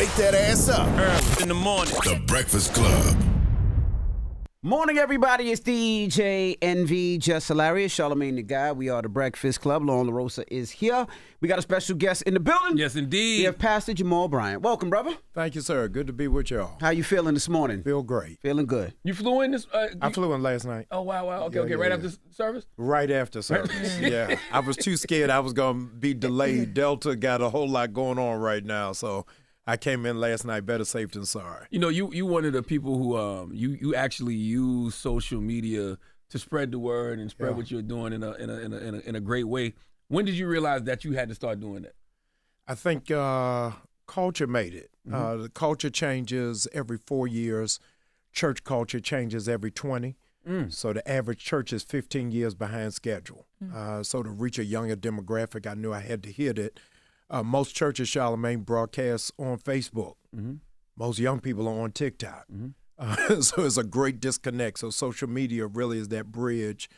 wake that ass up. Early in the morning. The Breakfast Club. Morning, everybody. It's DJ NV, Jess Hilarious, Charlamagne the Guy. We are the Breakfast Club. Lauren LaRosa is here. We got a special guest in the building. Yes, indeed. We have Pastor Jamal Bryant. Welcome, brother. Thank you, sir. Good to be with y'all. How you feeling this morning? Feel great. Feeling good. You flew in this? I flew in last night. Oh, wow. Okay. Right after service? Right after service, yeah. I was too scared I was going to be delayed. Delta got a whole lot going on right now, so I came in last night better safe than sorry. You know, you one of the people who you actually use social media to spread the word and spread what you're doing in a great way. When did you realize that you had to start doing that? I think culture made it. The culture changes every 4 years. Church culture changes every 20. So the average church is 15 years behind schedule. So to reach a younger demographic, I knew I had to hit it. Most churches, Charlamagne, broadcast on Facebook. Most young people are on TikTok. So it's a great disconnect. So social media really is that bridge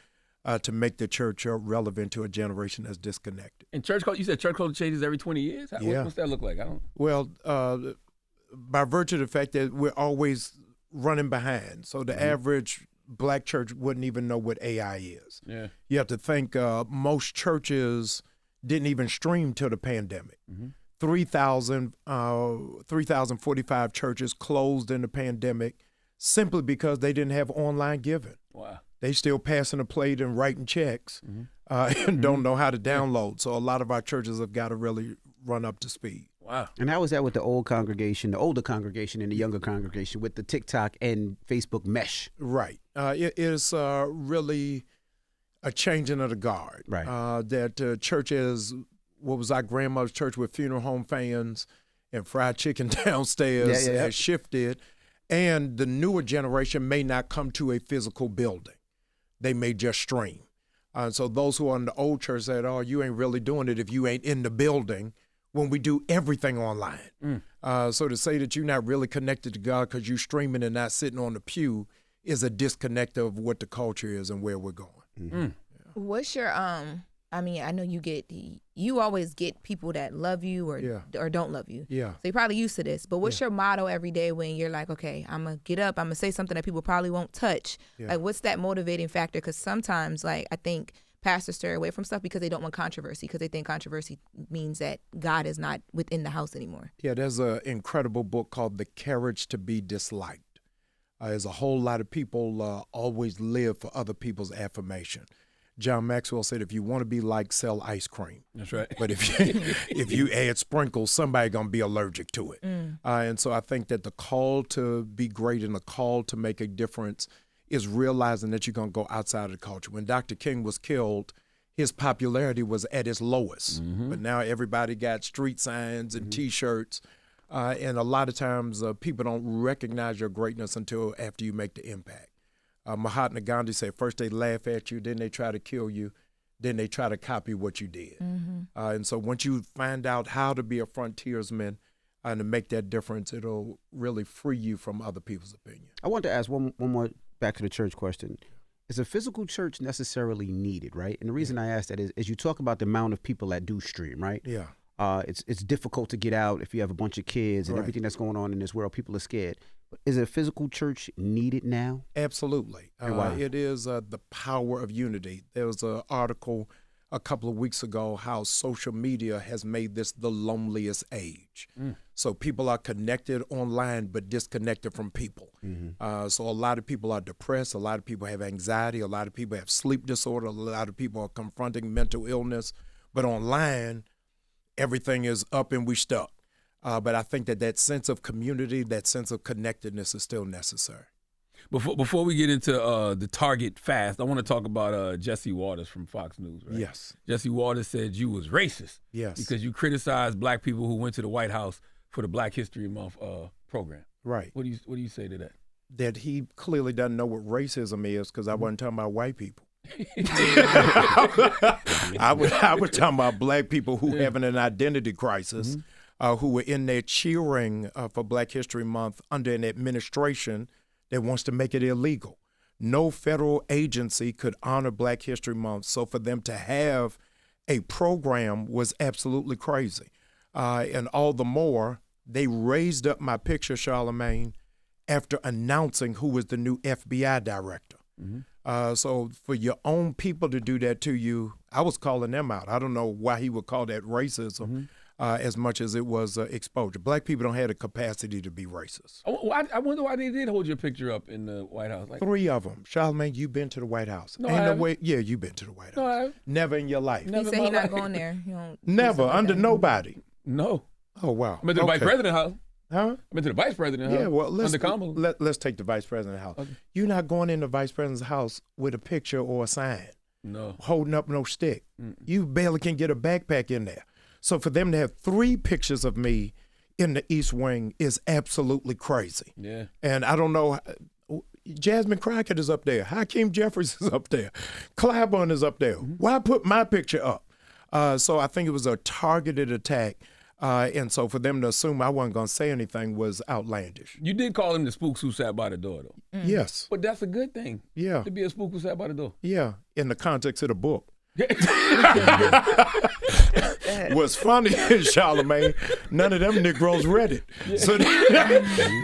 to make the church relevant to a generation that's disconnected. And church culture, you said church culture changes every 20 years? What's that look like? I don't. Well, by virtue of the fact that we're always running behind. So the average black church wouldn't even know what AI is. Yeah. You have to think most churches didn't even stream till the pandemic. 3,045 churches closed in the pandemic simply because they didn't have online giving. Wow. They still passing the plate and writing checks and don't know how to download. So a lot of our churches have got to really run up to speed. Wow. And how was that with the older congregation and the younger congregation with the TikTok and Facebook mesh? Right. It is really a changing of the guard. Right. That church is what was our grandmother's church with funeral home fans and fried chicken downstairs has shifted. And the newer generation may not come to a physical building. They may just stream. So those who are in the old church said, oh, you ain't really doing it if you ain't in the building when we do everything online. So to say that you're not really connected to God because you're streaming and not sitting on the pew is a disconnect of what the culture is and where we're going. What's your I mean, I know you always get people that love you or don't love you. Yeah. So you're probably used to this. But what's your motto every day when you're like, okay, I'm gonna get up, I'm gonna say something that people probably won't touch. Like, what's that motivating factor? Because sometimes, like, I think pastors stray away from stuff because they don't want controversy, because they think controversy means that God is not within the house anymore. Yeah, there's an incredible book called The Courage to Be Disliked. There's a whole lot of people always live for other people's affirmation. John Maxwell said, if you want to be like, sell ice cream. That's right. But if you add sprinkles, somebody's going to be allergic to it. And so I think that the call to be great and the call to make a difference is realizing that you're going to go outside of the culture. When Dr. King was killed, his popularity was at its lowest. But now everybody got street signs and T-shirts. And a lot of times people don't recognize your greatness until after you make the impact. Mahatma Gandhi said, first they laugh at you, then they try to kill you, then they try to copy what you did. And so once you find out how to be a frontiersman and to make that difference, it'll really free you from other people's opinion. I want to ask one more back to the church question. Is a physical church necessarily needed, right? And the reason I ask that is you talk about the amount of people that do stream, right? Yeah. It's difficult to get out if you have a bunch of kids and everything that's going on in this world. People are scared. But is a physical church needed now? Absolutely. It is the power of unity. There was an article a couple of weeks ago how social media has made this the loneliest age. So people are connected online but disconnected from people. So a lot of people are depressed. A lot of people have anxiety. A lot of people have sleep disorder. A lot of people are confronting mental illness. But online, everything is up and we stuck. But I think that sense of community, that sense of connectedness is still necessary. Before we get into the Target fast, I want to talk about Jesse Waters from Fox News. Right? Yes. Jesse Waters said you was racist. Yes. Because you criticized black people who went to the White House for the Black History Month program. Right. What do you say to that? That he clearly doesn't know what racism is, because I wasn't talking about white people. I was talking about black people who having an identity crisis, who were in there cheering for Black History Month under an administration that wants to make it illegal. No federal agency could honor Black History Month, so for them to have a program was absolutely crazy. And all the more they raised up my picture, Charlamagne, after announcing who was the new FBI director. So for your own people to do that to you, I was calling them out. I don't know why he would call that racism as much as it was exposure. Black people don't have the capacity to be racist. I wonder why they did hold your picture up in the White House. Like, 3 of them. Charlamagne, you've been to the White House. No, Ain't I no haven't. way. Yeah, you've been to the White House. No, I haven't. Never in your life. Never He in said my he's not life. going there. He don't do Never, something like under that. nobody. No. Oh, wow. I've been to the Vice President's house. Huh? I've been to the Vice President's house. Yeah, well, under Kamala. let's take the Vice President's house. Okay. You're not going in the Vice President's house with a picture or a sign, No. holding up no stick. You barely can get a backpack in there. So for them to have 3 pictures of me in the East Wing is absolutely crazy. Yeah. And I don't know, Jasmine Crockett is up there. Hakeem Jeffries is up there. Claiborne is up there. Why put my picture up? So I think it was a targeted attack. And so for them to assume I wasn't going to say anything was outlandish. You did call him the spooks who sat by the door, though. Yes. But that's a good thing. Yeah. To be a spook who sat by the door. Yeah. In the context of the book. What's funny is, Charlamagne, none of them Negroes read it. So they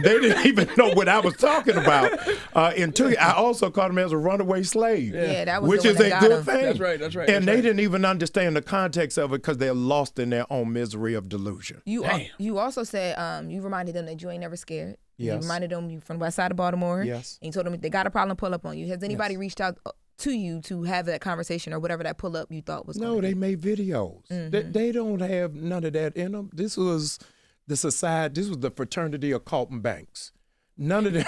didn't even know what I was talking about until I also called him as a runaway slave. Yeah, that was which the is one a that good got him. thing. That's right, that's right, And that's they right. didn't even understand the context of it because they're lost in their own misery of delusion. You also said you reminded them that you ain't never scared. You Yes. reminded them you from the west side of Baltimore. Yes. And you told them if they got a problem, pull up on you. Has anybody reached out to you to have that conversation or whatever that pull up you thought was No, gonna they be? made videos. They don't have none of that in them. This was the society. This was the fraternity of Carlton Banks. None of them,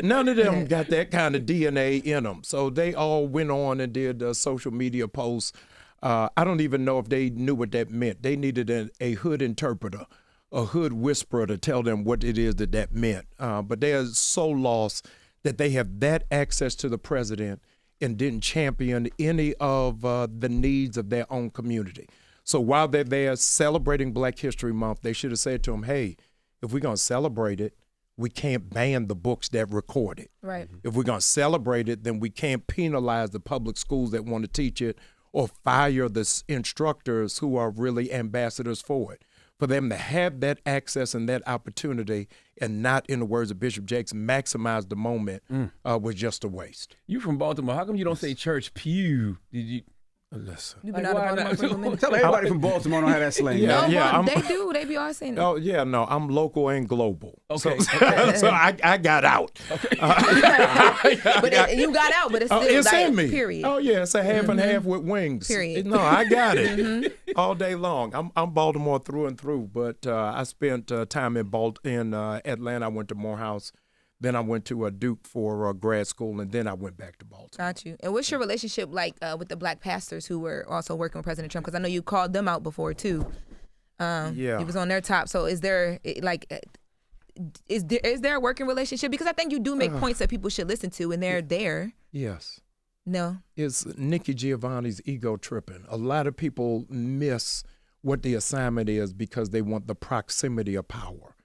none of them got that kind of DNA in them. So they all went on and did social media posts. I don't even know if they knew what that meant. They needed a hood interpreter, a hood whisperer to tell them what it is that meant. But they are so lost that they have that access to the president and didn't champion any of the needs of their own community. So while they're there celebrating Black History Month, they should have said to them, hey, if we're going to celebrate it, we can't ban the books that record it. Right. If we're going to celebrate it, then we can't penalize the public schools that want to teach it or fire the instructors who are really ambassadors for it. For them to have that access and that opportunity and not, in the words of Bishop Jakes, maximize the moment was just a waste. You from Baltimore. How come you don't say church pew? Did you? Listen. You been Like, out of why Baltimore not? for a minute? Tell everybody from Baltimore don't have that slang. Yeah. No, but I'm- they do. They be all saying it. Oh, yeah, no, I'm local and global. Okay. So I got out. But you got out, but it's still It's like, in me. period. Oh, yeah, it's a half and half with wings. Period. No, I got it all day long. I'm Baltimore through and through, but I spent time in Atlanta. I went to Morehouse. Then I went to Duke for grad school, and then I went back to Baltimore. Got you. And what's your relationship like with the Black pastors who were also working with President Trump? Because I know you called them out before too. Yeah. He was on their top. So is there is there a working relationship? Because I think you do make points that people should listen to, and they're there. Yes. No. It's Nikki Giovanni's ego tripping. A lot of people miss what the assignment is because they want the proximity of power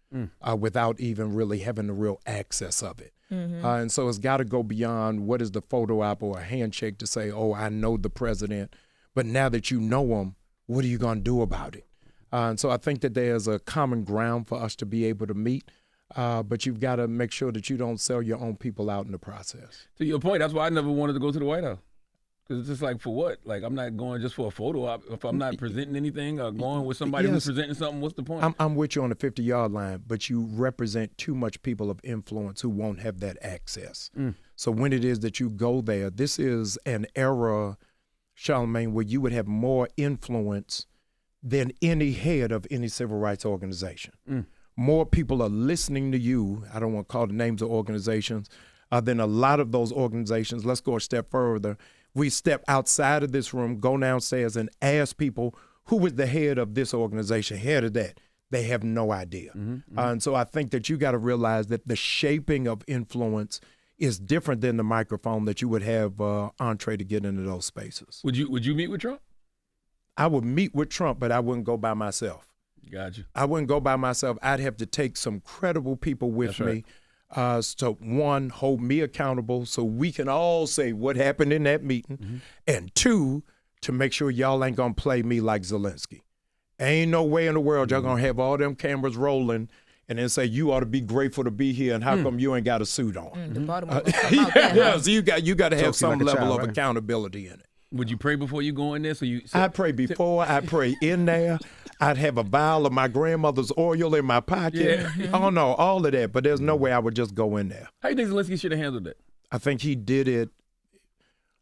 without even really having the real access of it. And so it's got to go beyond what is the photo op or a handshake to say, oh, I know the president. But now that you know him, what are you going to do about it? And so I think that there's a common ground for us to be able to meet. But you've got to make sure that you don't sell your own people out in the process. To your point, that's why I never wanted to go to the White House. Because it's just like, for what? Like, I'm not going just for a photo op. If I'm not presenting anything or going with somebody who's presenting something, what's the point? I'm with you on the 50-yard line, but you represent too much people of influence who won't have that access. So when it is that you go there, this is an era, Charlamagne, where you would have more influence than any head of any civil rights organization. More people are listening to you, I don't want to call the names of organizations, than a lot of those organizations. Let's go a step further. We step outside of this room, go downstairs, and ask people who is the head of this organization, head of that. They have no idea. And so I think that you got to realize that the shaping of influence is different than the microphone that you would have entree to get into those spaces. Would you meet with Trump? I would meet with Trump, but I wouldn't go by myself. Gotcha. I wouldn't go by myself. I'd have to take some credible people with me. So one, hold me accountable so we can all say what happened in that meeting. And two, to make sure y'all ain't going to play me like Zelensky. Ain't no way in the world y'all gonna have all them cameras rolling and then say you ought to be grateful to be here and how come you ain't got a suit on? The Baltimore will come out there, huh? So you got to have Talks to you some like a level child, of right? accountability in it. Would you pray before you go in there? I pray before, I pray in there. I'd have a vial of my grandmother's oil in my pocket. Yeah. Oh no, all of that. But there's no way I would just go in there. How do you think Zelensky should have handled it? I think he did it.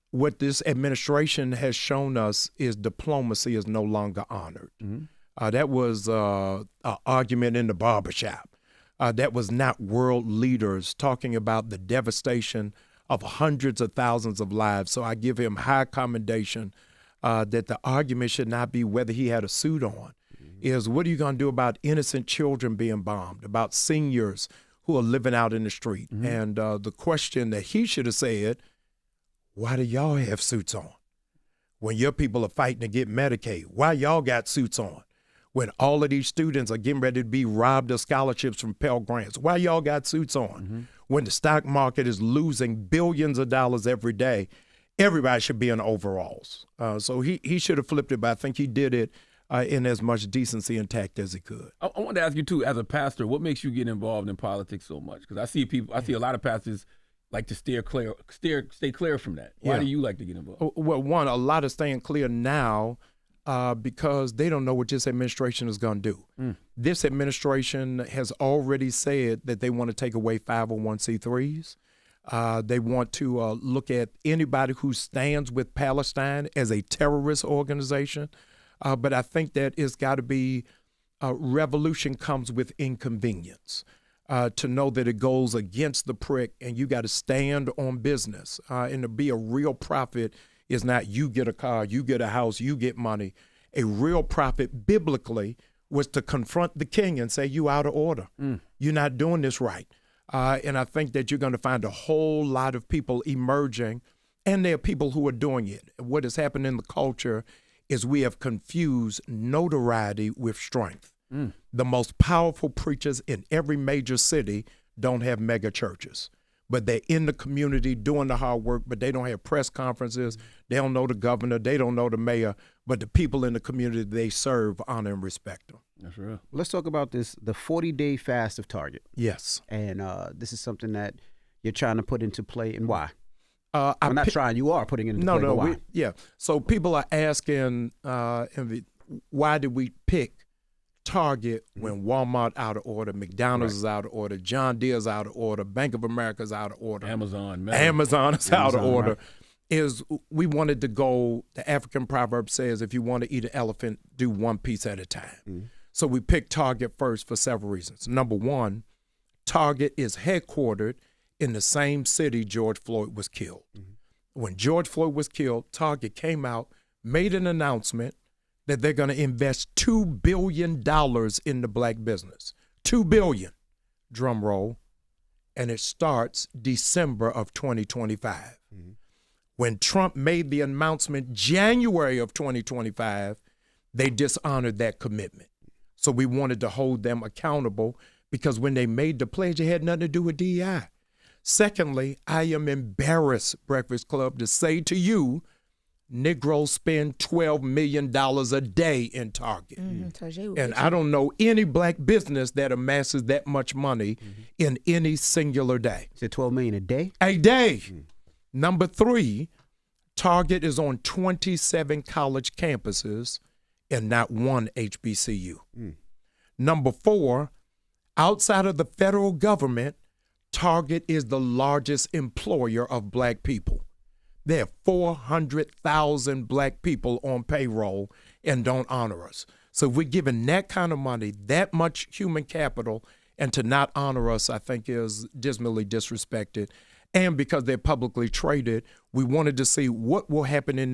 What this administration has shown us is diplomacy is no longer honored. That was an argument in the barbershop. That was not world leaders talking about the devastation of hundreds of thousands of lives. So I give him high commendation that the argument should not be whether he had a suit on. Is what are you going to do about innocent children being bombed, about seniors who are living out in the street? And the question that he should have said, why do y'all have suits on? When your people are fighting to get Medicaid, why y'all got suits on? When all of these students are getting ready to be robbed of scholarships from Pell Grants, why y'all got suits on? When the stock market is losing billions of dollars every day, everybody should be in overalls. So he should have flipped it, but I think he did it in as much decency and tact as he could. I want to ask you too, as a pastor, what makes you get involved in politics so much? Because I see a lot of pastors like to stay clear from that. Why do you like to get involved? Well, one, a lot of staying clear now because they don't know what this administration is going to do. This administration has already said that they want to take away 501c3s. They want to look at anybody who stands with Palestine as a terrorist organization. But I think that it's got to be revolution comes with inconvenience. To know that it goes against the prick and you got to stand on business. And to be a real prophet is not you get a car, you get a house, you get money. A real prophet biblically was to confront the king and say, you out of order. You're not doing this right. And I think that you're going to find a whole lot of people emerging, and there are people who are doing it. What has happened in the culture is we have confused notoriety with strength. The most powerful preachers in every major city don't have mega churches, but they're in the community doing the hard work, but they don't have press conferences. They don't know the governor. They don't know the mayor, but the people in the community they serve honor and respect them. That's real. Let's talk about the 40-day fast of Target. Yes. And this is something that you're trying to put into play, and why? I'm not trying. You are putting it into play, but why? So people are asking, why did we pick Target when Walmart out of order, McDonald's is out of order, John Deere's out of order, Bank of America's out of order, Amazon is out of order. Right. Is we wanted to go, the African proverb says, if you want to eat an elephant, do one piece at a time. So we picked Target first for several reasons. Number one, Target is headquartered in the same city George Floyd was killed. When George Floyd was killed, Target came out, made an announcement that they're going to invest $2 billion in the black business. $2 billion, drum roll, and it starts December of 2025. When Trump made the announcement January of 2025, they dishonored that commitment. So we wanted to hold them accountable because when they made the pledge, it had nothing to do with DEI. Secondly, I am embarrassed, Breakfast Club, to say to you, Negroes spend $12 million a day in Target. And I don't know any black business that amasses that much money in any singular day. Is it $12 million a day? A day. Number three, Target is on 27 college campuses and not one HBCU. Number four, outside of the federal government, Target is the largest employer of black people. There are 400,000 black people on payroll and don't honor us. So if we're giving that kind of money, that much human capital, and to not honor us, I think is dismally disrespected. And because they're publicly traded, we wanted to see what will happen in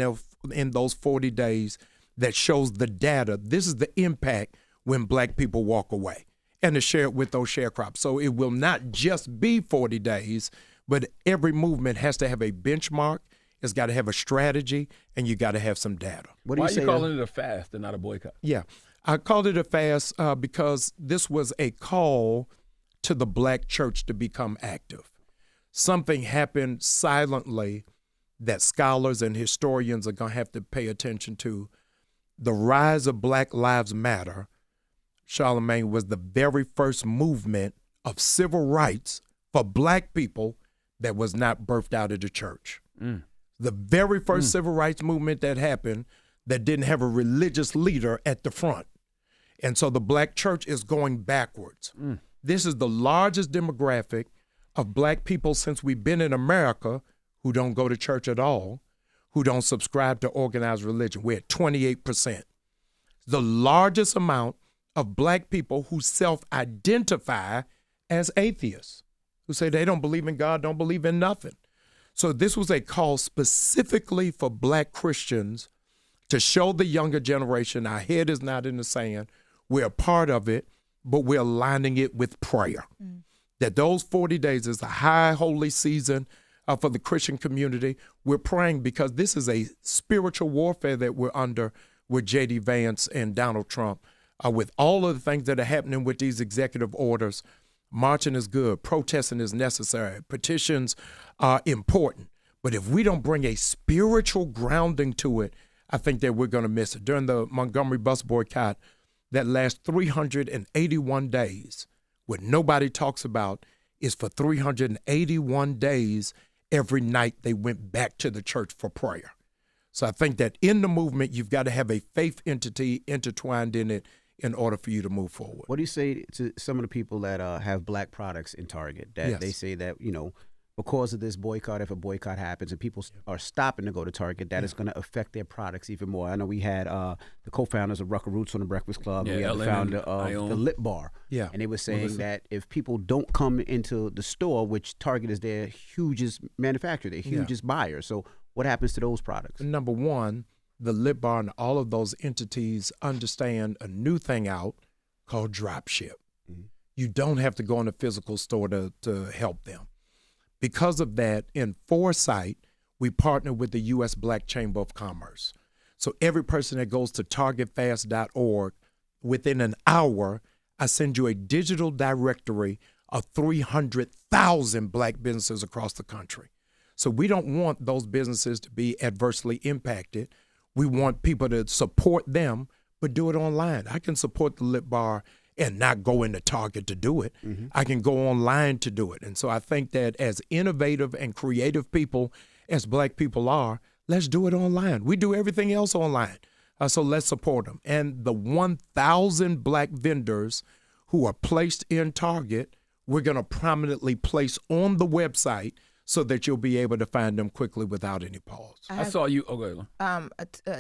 those 40 days that shows the data. This is the impact when black people walk away, and to share it with those sharecrops. So it will not just be 40 days, but every movement has to have a benchmark. It's got to have a strategy, and you got to have some data. Why are you calling it a fast and not a boycott? Yeah, I called it a fast because this was a call to the black church to become active. Something happened silently that scholars and historians are going to have to pay attention to. the rise of Black Lives Matter, Charlamagne, was the very first movement of civil rights for Black people that was not birthed out of the church. The very first civil rights movement that happened that didn't have a religious leader at the front. And so the Black church is going backwards. This is the largest demographic of Black people since we've been in America who don't go to church at all, who don't subscribe to organized religion. We're at 28%. The largest amount of Black people who self-identify as atheists, who say they don't believe in God, don't believe in nothing. So this was a call specifically for Black Christians to show the younger generation our head is not in the sand. We're a part of it, but we're aligning it with prayer. That those 40 days is a high holy season for the Christian community. We're praying because this is a spiritual warfare that we're under with J.D. Vance and Donald Trump. With all of the things that are happening with these executive orders, marching is good, protesting is necessary, petitions are important. But if we don't bring a spiritual grounding to it, I think that we're going to miss it. During the Montgomery bus boycott, that last 381 days, what nobody talks about is for 381 days, every night they went back to the church for prayer. So I think that in the movement, you've got to have a faith entity intertwined in it in order for you to move forward. What do you say to some of the people that have Black products in Target that they say that, you know, because of this boycott, if a boycott happens and people are stopping to go to Target, that is going to affect their products even more? I know we had the co-founders of Rucker Roots on the Breakfast Club. And we had the founder of the Lip Bar. Yeah. And they were saying that if people don't come into the store, which Target is their hugest manufacturer, their hugest buyer. So what happens to those products? Number one, the Lip Bar and all of those entities understand a new thing out called drop ship. You don't have to go in a physical store to help them. Because of that, in foresight, we partner with the U.S. Black Chamber of Commerce. So every person that goes to targetfast.org, within an hour, I send you a digital directory of 300,000 Black businesses across the country. So we don't want those businesses to be adversely impacted. We want people to support them, but do it online. I can support the Lip Bar and not go into Target to do it. I can go online to do it. And so I think that as innovative and creative people as Black people are, let's do it online. We do everything else online. So let's support them. And the 1,000 Black vendors who are placed in Target, we're going to prominently place on the website so that you'll be able to find them quickly without any pause. I saw you. Okay.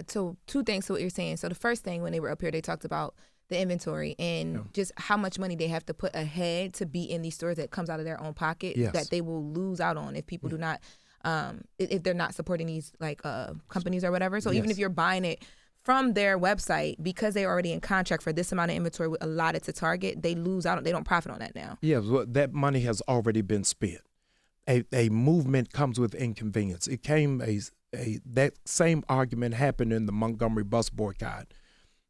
So two things to what you're saying. So the first thing, when they were up here, they talked about the inventory and just how much money they have to put ahead to be in these stores that comes out of their own pocket that they will lose out on if people do not, if they're not supporting these companies or whatever. So even if you're buying it from their website, because they're already in contract for this amount of inventory allotted to Target, they lose out. They don't profit on that now. Yeah, well, that money has already been spent. A movement comes with inconvenience. It came that same argument happened in the Montgomery bus boycott.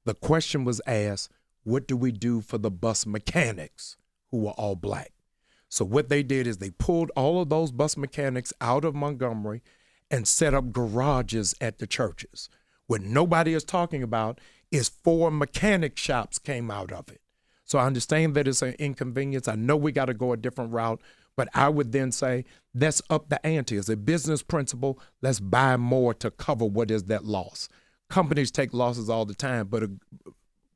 The question was asked, what do we do for the bus mechanics who were all Black? So what they did is they pulled all of those bus mechanics out of Montgomery and set up garages at the churches. What nobody is talking about is 4 mechanic shops came out of it. So I understand that it's an inconvenience. I know we got to go a different route, but I would then say, let's up the ante. As a business principle, let's buy more to cover what is that loss. Companies take losses all the time, but a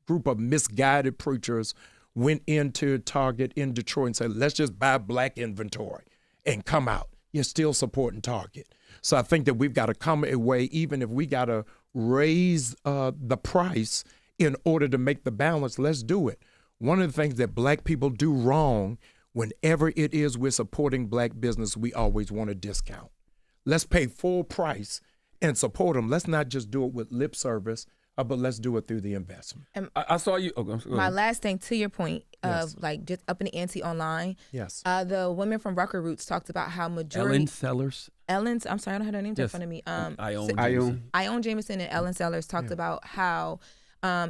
group of misguided preachers went into Target in Detroit and said, let's just buy Black inventory and come out. You're still supporting Target. So I think that we've got to come away, even if we got to raise the price in order to make the balance, let's do it. One of the things that Black people do wrong, whenever it is we're supporting Black business, we always want a discount. Let's pay full price and support them. Let's not just do it with lip service, but let's do it through the investment. I saw you. Okay, my last thing to your point of like just upping the ante online. Yes. The women from Rucker Roots talked about how majority. Ellen Sellers. Ellen's. I'm sorry, I don't have her name in front of me. Ione Jameson and Ellen Sellers talked about how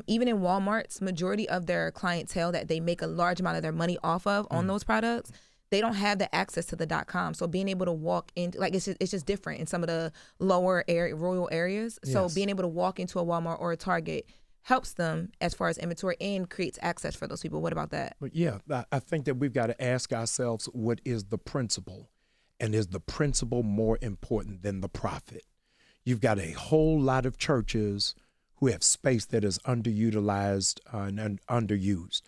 even in Walmart's, majority of their clientele that they make a large amount of their money off of on those products, they don't have the access to the .com. So being able to walk in, like it's just different in some of the lower rural areas. So being able to walk into a Walmart or a Target helps them as far as inventory and creates access for those people. What about that? Yeah, I think that we've got to ask ourselves, what is the principle? And is the principle more important than the profit? You've got a whole lot of churches who have space that is underutilized and underused.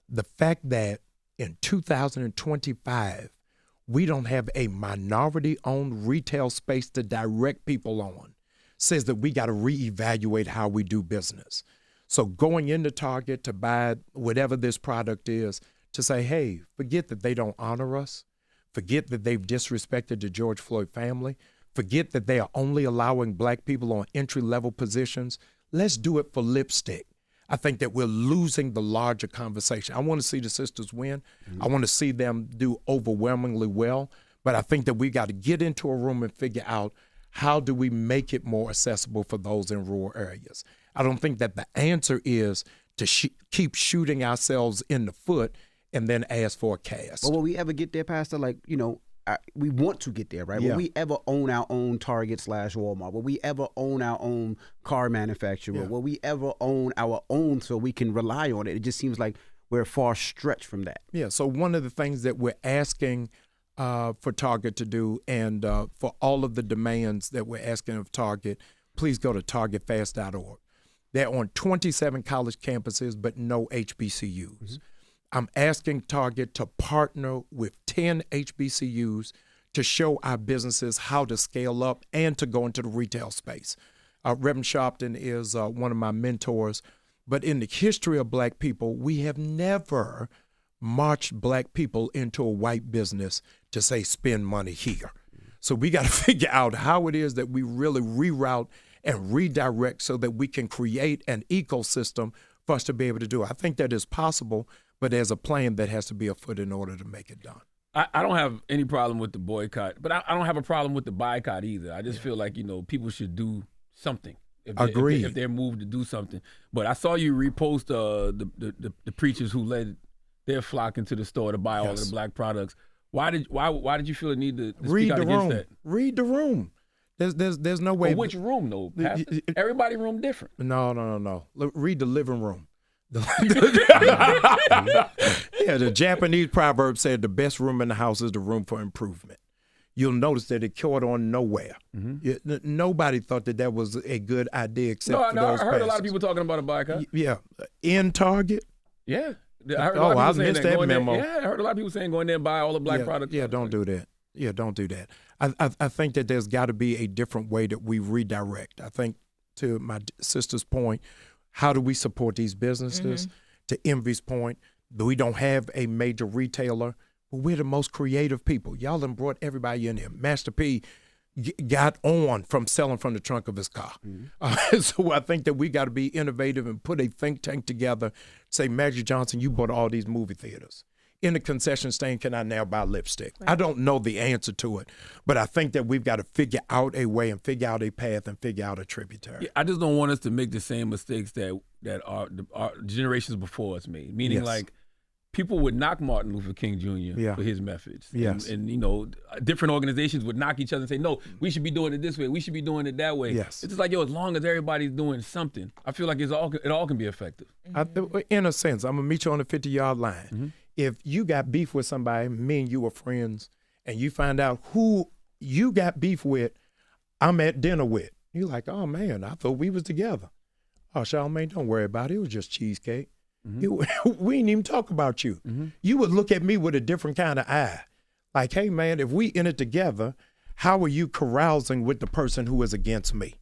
The fact that in 2025, we don't have a minority-owned retail space to direct people on says that we got to reevaluate how we do business. So going into Target to buy whatever this product is, to say, hey, forget that they don't honor us, forget that they've disrespected the George Floyd family, forget that they are only allowing black people on entry-level positions. Let's do it for lipstick. I think that we're losing the larger conversation. I want to see the sisters win. I want to see them do overwhelmingly well. But I think that we got to get into a room and figure out, how do we make it more accessible for those in rural areas? I don't think that the answer is to keep shooting ourselves in the foot and then ask for a cast. But will we ever get there, Pastor? Like, we want to get there, right? Yeah. Will we ever own our own Target/Walmart? Will we ever own our own car manufacturer? Yeah. Will we ever own our own so we can rely on it? It just seems like we're far stretched from that. Yeah, so one of the things that we're asking for Target to do, and for all of the demands that we're asking of Target, please go to targetfast.org. They're on 27 college campuses, but no HBCUs. Mm-hmm. I'm asking Target to partner with 10 HBCUs to show our businesses how to scale up and to go into the retail space. Reverend Sharpton is one of my mentors, but in the history of black people, we have never marched black people into a white business to say, spend money here. So we got to figure out how it is that we really reroute and redirect so that we can create an ecosystem for us to be able to do it. I think that is possible, but there's a plan that has to be afoot in order to make it done. I don't have any problem with the boycott, but I don't have a problem with the boycott either. I just feel like, people should do something. Agreed. If they're moved to do something. But I saw you repost the preachers who led their flock into the store to buy all of the black products. Why did you feel the need to speak out against that? Read the room. There's no way. Well, which room though, Pastor? Everybody room different. No. Read the living room. The Japanese proverb said the best room in the house is the room for improvement. You'll notice that it caught on nowhere. Mm-hmm. Nobody thought that was a good idea except for those I heard pastors. a lot of people talking about a boycott. Yeah. In Target? Yeah. I heard a lot of people saying missed that memo. I heard a lot of people saying go in there and buy all the black products. Yeah, don't do that. Yeah, don't do that. I think that there's got to be a different way that we redirect. I think, to my sister's point, how do we support these businesses? Mm-hmm. To Envy's point, we don't have a major retailer, but we're the most creative people. Y'all done brought everybody in here. Master P got on from selling from the trunk of his car. Mm-hmm. So I think that we got to be innovative and put a think tank together. Say, Magic Johnson, you bought all these movie theaters. In the concession stand, can I now buy lipstick? Right. I don't know the answer to it, but I think that we've got to figure out a way and figure out a path and figure out a tributary. Yeah, I just don't want us to make the same mistakes that our generations before us made, meaning like people would knock Martin Luther King Jr. for his methods. Yes. And different organizations would knock each other and say, no, we should be doing it this way. We should be doing it that way. Yes. It's just like, as long as everybody's doing something, I feel like it all can be effective. In a sense, I'm going to meet you on the 50-yard line. Mm-hmm. If you got beef with somebody, me and you are friends, and you find out who you got beef with, I'm at dinner with. You're like, oh, man, I thought we was together. Oh, Charlamagne, don't worry about it. It was just cheesecake. Mm-hmm. We didn't even talk about you. Mm-hmm. You would look at me with a different kind of eye. Like, hey, man, if we in it together, how are you carousing with the person who is against me?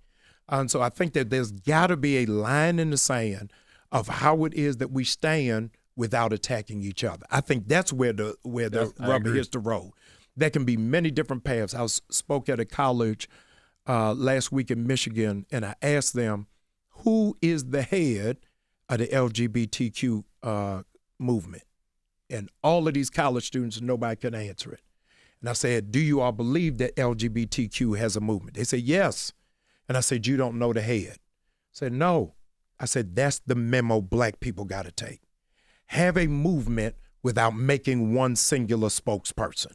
And so I think that there's got to be a line in the sand of how it is that we stand without attacking each other. I think that's where the rubber hits the road. There can be many different paths. I spoke at a college last week in Michigan, and I asked them, who is the head of the LGBTQ movement? And all of these college students, nobody could answer it. And I said, do you all believe that LGBTQ has a movement? They said, yes. And I said, you don't know the head? I said, no. I said, that's the memo black people got to take. Have a movement without making one singular spokesperson.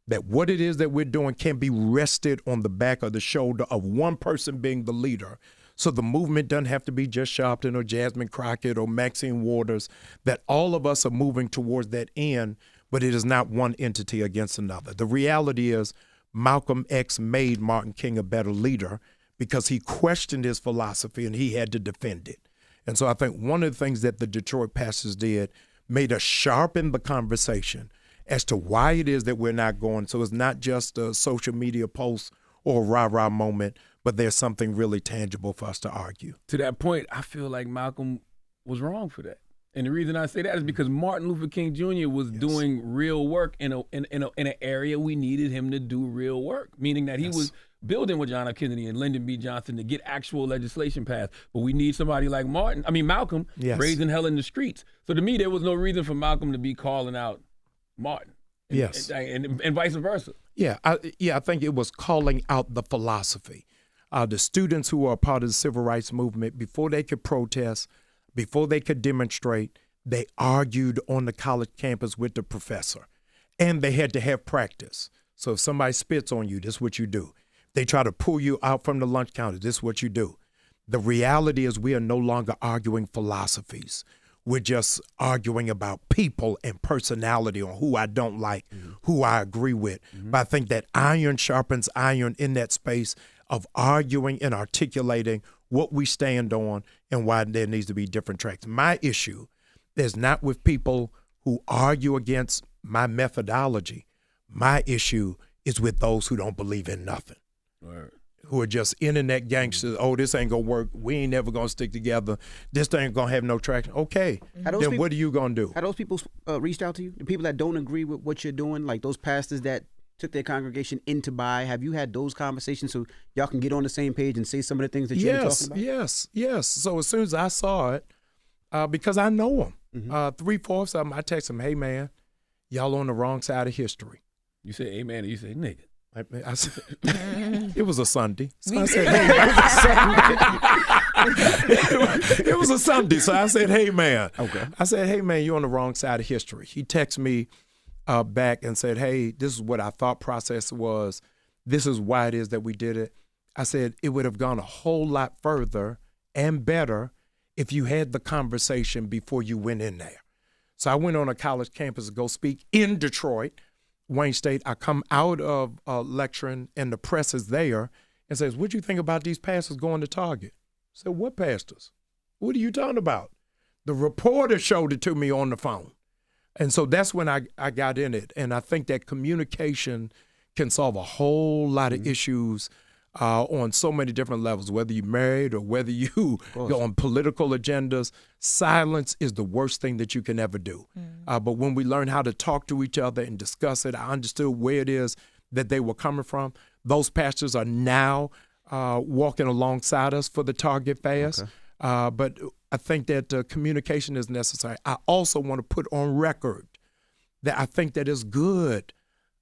That what it is that we're doing can be rested on the back of the shoulder of one person being the leader. So the movement doesn't have to be Jess Sharpton or Jasmine Crockett or Maxine Waters, that all of us are moving towards that end, but it is not one entity against another. The reality is Malcolm X made Martin King a better leader because he questioned his philosophy and he had to defend it. And so I think one of the things that the Detroit pastors did made us sharpen the conversation as to why it is that we're not going. So it's not just a social media post or a rah-rah moment, but there's something really tangible for us to argue. To that point, I feel like Malcolm was wrong for that. And the reason I say that is because Martin Luther King Jr. was doing real work in an area we needed him to do real work, meaning that he was building with John F. Kennedy and Lyndon B. Johnson to get actual legislation passed. But we need somebody like Malcolm raising hell in the streets. So to me, there was no reason for Malcolm to be calling out Martin. And vice versa. Yeah, I think it was calling out the philosophy. The students who are part of the civil rights movement, before they could protest, before they could demonstrate, they argued on the college campus with the professor. And they had to have practice. So if somebody spits on you, this is what you do. They try to pull you out from the lunch counter, this is what you do. The reality is we are no longer arguing philosophies. We're just arguing about people and personality on who I don't like, who I agree with. But I think that iron sharpens iron in that space of arguing and articulating what we stand on and why there needs to be different tracks. My issue is not with people who argue against my methodology. My issue is with those who don't believe in nothing. Right. Who are just internet gangsters. Oh, this ain't gonna work. We ain't never gonna stick together. This thing ain't gonna have no traction. Okay, then what are you gonna do? Have those people reached out to you? The people that don't agree with what you're doing, like those pastors that took their congregation into buy, have you had those conversations so y'all can get on the same page and say some of the things that you're talking about? Yes. So as soon as I saw it, because I know them, 3/4 of them, I text them, hey man, y'all on the wrong side of history. You say amen and you say nigga. I said, it was a Sunday. So I said, hey, it was a Sunday. So I said, hey, man. Okay. I said, hey, man, you're on the wrong side of history. He texted me back and said, hey, this is what our thought process was. This is why it is that we did it. I said, it would have gone a whole lot further and better if you had the conversation before you went in there. So I went on a college campus to go speak in Detroit, Wayne State. I come out of lecturing and the press is there and says, what do you think about these pastors going to Target? I said, what pastors? What are you talking about? The reporter showed it to me on the phone. And so that's when I got in it. And I think that communication can solve a whole lot of issues on so many different levels, whether you're married or whether you go on political agendas. Silence is the worst thing that you can ever do. But when we learn how to talk to each other and discuss it, I understood where it is that they were coming from. Those pastors are now walking alongside us for the Target fast. Okay. But I think that communication is necessary. I also want to put on record that I think that it's good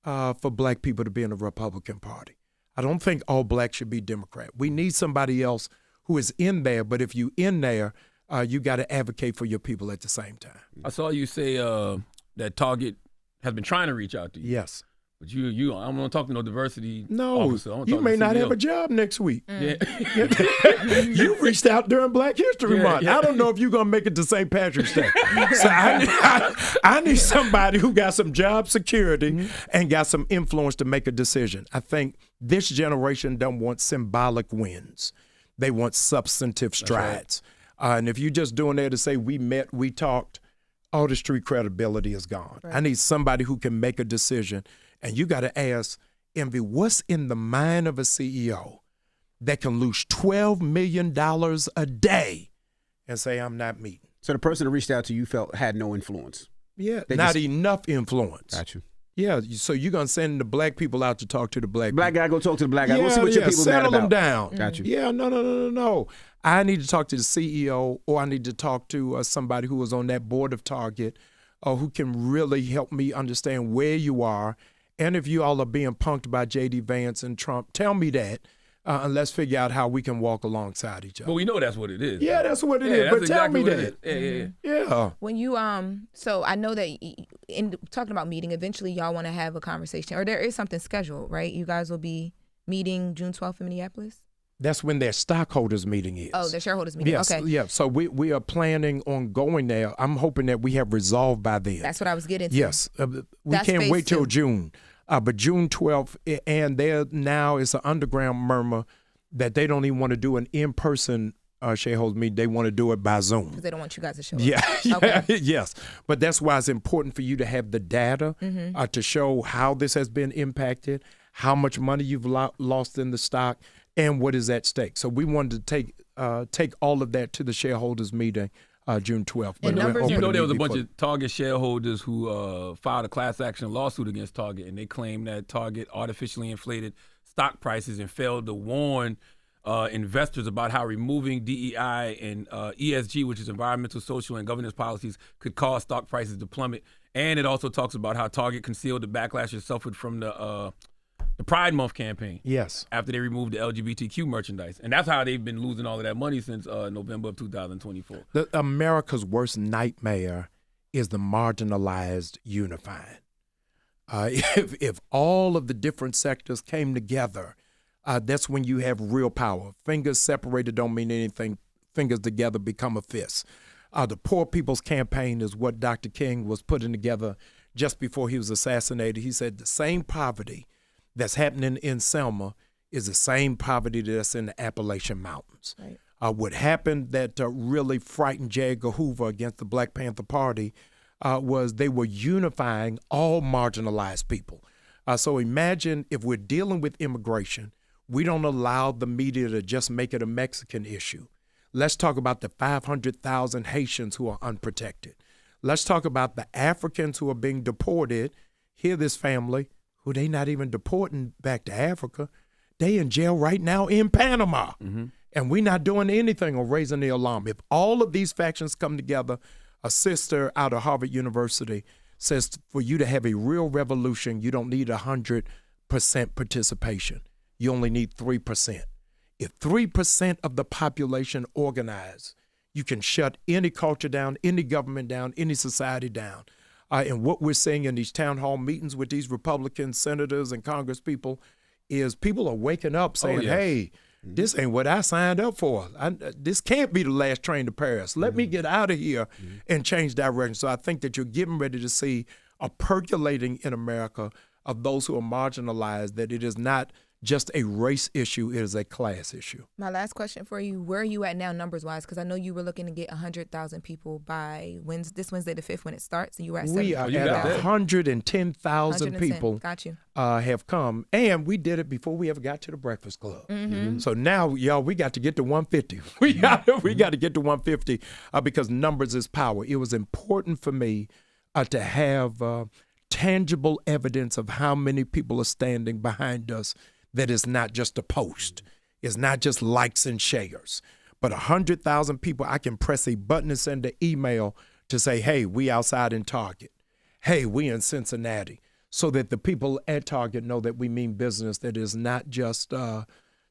for black people to be in the Republican Party. I don't think all blacks should be Democrat. We need somebody else who is in there, but if you in there, you got to advocate for your people at the same time. I saw you say that Target has been trying to reach out to you. Yes. But you I don't want to talk to no diversity officer. I you may not have a job next week. Yeah. You reached out during Black History Month. I don't know if you're going to make it to St. Patrick's Day. So I need somebody who got some job security and got some influence to make a decision. I think this generation don't want symbolic wins. They want substantive strides. Right. And if you're just doing that to say we met, we talked, all the street credibility is gone. Right. I need somebody who can make a decision. And you got to ask, Envy, what's in the mind of a CEO that can lose $12 million a day and say, I'm not meeting? So the person that reached out to you felt had no influence? Yeah, not enough influence. Got you. Yeah, so you're going to send the black people out to talk to the black people. Black guy, go talk to the black guy. We'll see what your people settle mad about. Them down. Got you. Yeah, no. I need to talk to the CEO, or I need to talk to somebody who was on that board of Target, who can really help me understand where you are. And if you all are being punked by J.D. Vance and Trump, tell me that and let's figure out how we can walk alongside each other. But we know that's what it is. Yeah, that's what it is. But exactly tell me that. Yeah. When you so I know that in talking about meeting, eventually y'all want to have a conversation, or there is something scheduled, right? You guys will be meeting June 12th in Minneapolis. That's when their stockholders meeting is. Oh, their shareholders meeting. Yes, okay. yeah. So we are planning on going there. I'm hoping that we have resolved by then. That's what I was getting to. Yes, we can't wait till June. But June 12th, and there now is an underground murmur that they don't even want to do an in-person shareholders meeting. They want to do it by Zoom. Because they don't want you guys to show up. Okay. Yes. But that's why it's important for you to have the data to show how this has been impacted, how much money you've lost in the stock, and what is at stake. So we wanted to take all of that to the shareholders meeting June 12th. And numbers, you know, there was a bunch of Target shareholders who filed a class action lawsuit against Target, and they claimed that Target artificially inflated stock prices and failed to warn investors about how removing DEI and ESG, which is environmental, social, and governance policies, could cause stock prices to plummet. And it also talks about how Target concealed the backlash it suffered from the Pride Month campaign. Yes. After they removed the LGBTQ merchandise. And that's how they've been losing all of that money since November of 2024. America's worst nightmare is the marginalized unifying. If all of the different sectors came together, that's when you have real power. Fingers separated don't mean anything. Fingers together become a fist. The Poor People's Campaign is what Dr. King was putting together just before he was assassinated. He said the same poverty that's happening in Selma is the same poverty that's in the Appalachian Mountains. Right. What happened that really frightened J. Edgar Hoover against the Black Panther Party was they were unifying all marginalized people. So imagine if we're dealing with immigration, we don't allow the media to just make it a Mexican issue. Let's talk about the 500,000 Haitians who are unprotected. Let's talk about the Africans who are being deported. Hear this, family, who they not even deporting back to Africa. They in jail right now in Panama. And we're not doing anything or raising the alarm. If all of these factions come together, a sister out of Harvard University says for you to have a real revolution, you don't need 100% participation. You only need 3%. If 3% of the population organize, you can shut any culture down, any government down, any society down. And what we're seeing in these town hall meetings with these Republican senators and Congress people is people are waking up saying, hey, this ain't what I signed up for. This can't be the last train to Paris. Let me get out of here and change direction. So I think that you're getting ready to see a percolating in America of those who are marginalized, that it is not just a race issue, it is a class issue. My last question for you, where are you at now numbers-wise? Because I know you were looking to get 100,000 people by this Wednesday the 5th when it starts, and you were at 70,000. We are at 110,000 people Got you. Have come, and we did it before we ever got to the Breakfast Club. So now, y'all, we got to get to 150. We got to get to 150 because numbers is power. It was important for me to have tangible evidence of how many people are standing behind us. That is not just a post. It's not just likes and shares. But 100,000 people, I can press a button and send an email to say, hey, we outside in Target. Hey, we in Cincinnati. So that the people at Target know that we mean business, that is not just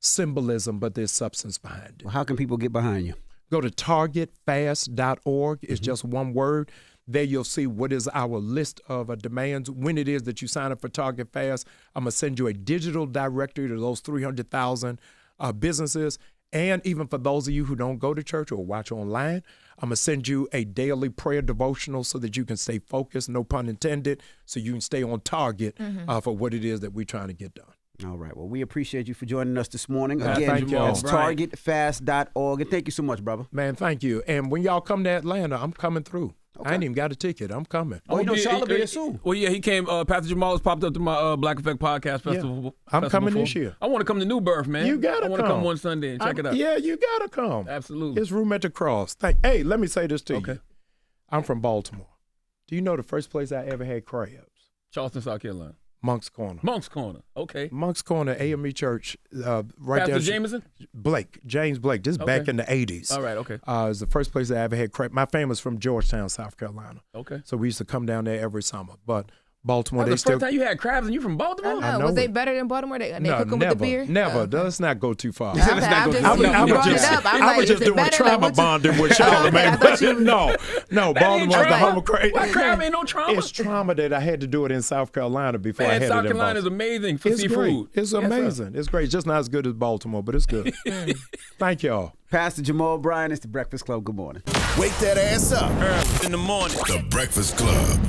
symbolism, but there's substance behind it. Well, how can people get behind you? Go to targetfast.org. It's just one word. There you'll see what is our list of demands. When it is that you sign up for Target Fast, I'm going to send you a digital directory to those 300,000 businesses. And even for those of you who don't go to church or watch online, I'm going to send you a daily prayer devotional so that you can stay focused, no pun intended, so you can stay on target for what it is that we're trying to get done. All right. Well, we appreciate you for joining us this morning. Again, Thank you. It's Bryant. targetfast.org. And thank you so much, brother. Man, thank you. And when y'all come to Atlanta, I'm coming through. Okay. I ain't even got a ticket. I'm coming. Oh, you know Charlamagne soon. Well, yeah, he came. Pastor Jamal has popped up to my Black Effect Podcast Festival. I'm coming this year. I want to come to New Birth, man. You gotta I want to come one Sunday and check it out. Yeah, you gotta come. Absolutely. It's room at the cross. Hey, let me say this to Okay. you. I'm from Baltimore. Do you know the first place I ever had crabs? Charleston, South Carolina. Monk's Corner. Monk's Corner. Okay. Monk's Corner, AME Church, right Pastor there. Jameson? James Blake. This is back in the 80s. All right, okay. It was the first place I ever had crab. My family's from Georgetown, South Carolina. Okay. So we used to come down there every summer. But Baltimore, That they was the still. first time you had crabs and you from Baltimore? I know. Was they better than Baltimore? They No, cook them never, with the beer? never. Let's not go too far. Okay, I'm just, you brought it up. I was just doing trauma bonding with Charlamagne. No, Baltimore's the home of crazy. Why crab ain't no trauma? It's trauma that I had to do it in South Carolina before I had South it in Carolina is Baltimore. amazing for It's seafood. great. It's amazing. It's great. Just not as good as Baltimore, but it's good. Thank y'all. Pastor Jamal, Bryant, it's the Breakfast Club. Good morning. Wake that ass up. In the morning. The Breakfast Club.